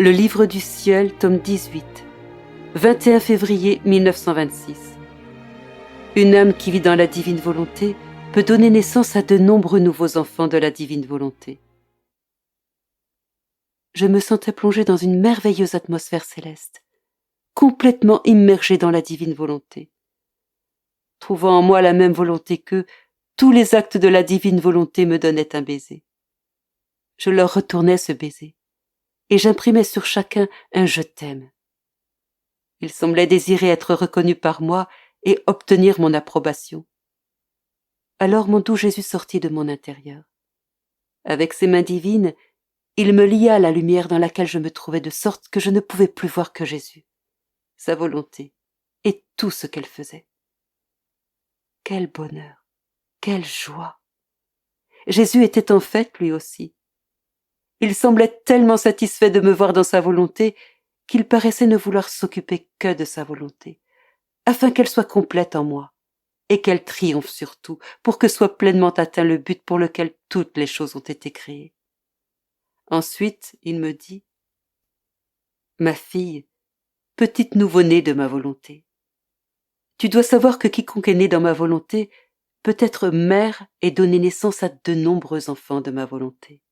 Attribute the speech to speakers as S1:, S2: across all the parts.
S1: Le livre du ciel, tome 18, 21 février 1926. Une âme qui vit dans la divine volonté peut donner naissance à de nombreux nouveaux enfants de la divine volonté. Je me sentais plongée dans une merveilleuse atmosphère céleste, complètement immergée dans la divine volonté. Trouvant en moi la même volonté qu'eux, tous les actes de la divine volonté me donnaient un baiser. Je leur retournais ce baiser, et j'imprimais sur chacun un « je t'aime ». Ils semblaient désirer être reconnus par moi et obtenir mon approbation. Alors mon doux Jésus sortit de mon intérieur. Avec ses mains divines, il me lia à la lumière dans laquelle je me trouvais de sorte que je ne pouvais plus voir que Jésus, sa volonté et tout ce qu'elle faisait. Quel bonheur, quelle joie! Jésus était en fait lui aussi. Il semblait tellement satisfait de me voir dans sa volonté qu'il paraissait ne vouloir s'occuper que de sa volonté, afin qu'elle soit complète en moi, et qu'elle triomphe surtout, pour que soit pleinement atteint le but pour lequel toutes les choses ont été créées. Ensuite, il me dit « Ma fille, petite nouveau-née de ma volonté, tu dois savoir que quiconque est né dans ma volonté peut être mère et donner naissance à de nombreux enfants de ma volonté.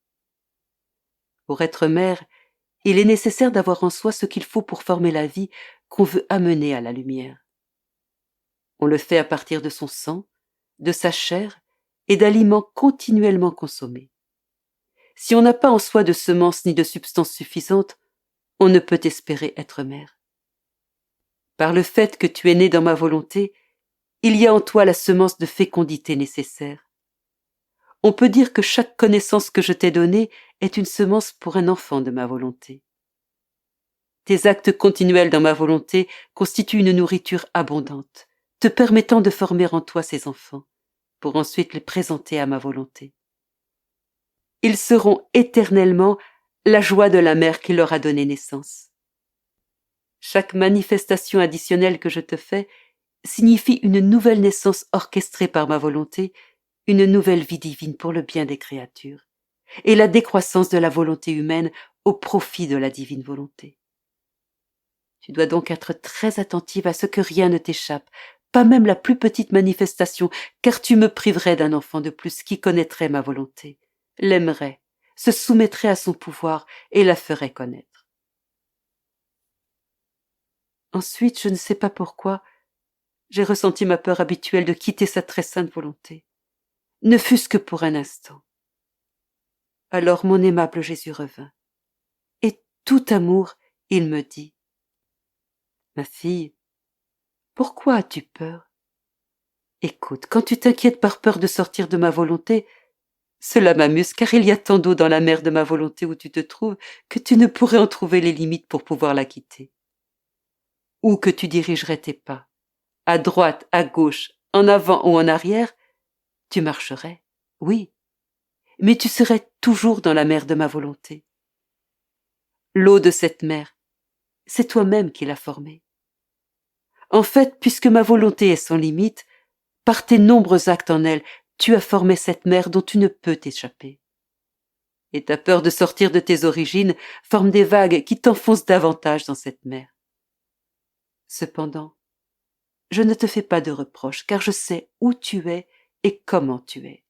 S1: Pour être mère, il est nécessaire d'avoir en soi ce qu'il faut pour former la vie qu'on veut amener à la lumière. On le fait à partir de son sang, de sa chair et d'aliments continuellement consommés. Si on n'a pas en soi de semences ni de substances suffisantes, on ne peut espérer être mère. Par le fait que tu es né dans ma volonté, il y a en toi la semence de fécondité nécessaire. On peut dire que chaque connaissance que je t'ai donnée est une semence pour un enfant de ma volonté. Tes actes continuels dans ma volonté constituent une nourriture abondante, te permettant de former en toi ces enfants, pour ensuite les présenter à ma volonté. Ils seront éternellement la joie de la mère qui leur a donné naissance. Chaque manifestation additionnelle que je te fais signifie une nouvelle naissance orchestrée par ma volonté, une nouvelle vie divine pour le bien des créatures, et la décroissance de la volonté humaine au profit de la divine volonté. Tu dois donc être très attentive à ce que rien ne t'échappe, pas même la plus petite manifestation, car tu me priverais d'un enfant de plus qui connaîtrait ma volonté, l'aimerait, se soumettrait à son pouvoir et la ferait connaître. Ensuite, je ne sais pas pourquoi, j'ai ressenti ma peur habituelle de quitter sa très sainte volonté, ne fût-ce que pour un instant. Alors mon aimable Jésus revint, et tout amour, il me dit « Ma fille, pourquoi as-tu peur? Écoute, quand tu t'inquiètes par peur de sortir de ma volonté, cela m'amuse car il y a tant d'eau dans la mer de ma volonté où tu te trouves que tu ne pourrais en trouver les limites pour pouvoir la quitter. Où que tu dirigerais tes pas, à droite, à gauche, en avant ou en arrière, tu marcherais, oui, mais tu serais toujours dans la mer de ma volonté. L'eau de cette mer, c'est toi-même qui l'as formée. En fait, puisque ma volonté est sans limite, par tes nombreux actes en elle, tu as formé cette mer dont tu ne peux t'échapper. Et ta peur de sortir de tes origines forme des vagues qui t'enfoncent davantage dans cette mer. Cependant, je ne te fais pas de reproches, car je sais où tu es et comment tu es.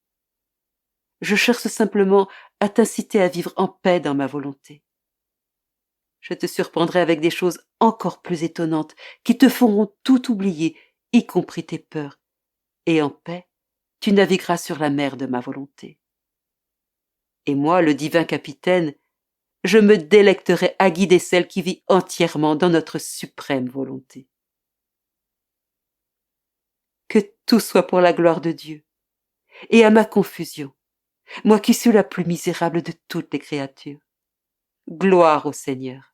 S1: Je cherche simplement à t'inciter à vivre en paix dans ma volonté. Je te surprendrai avec des choses encore plus étonnantes qui te feront tout oublier, y compris tes peurs, et en paix, tu navigueras sur la mer de ma volonté. Et moi, le divin capitaine, je me délecterai à guider celle qui vit entièrement dans notre suprême volonté. Que tout soit pour la gloire de Dieu, et à ma confusion, moi qui suis la plus misérable de toutes les créatures. Gloire au Seigneur.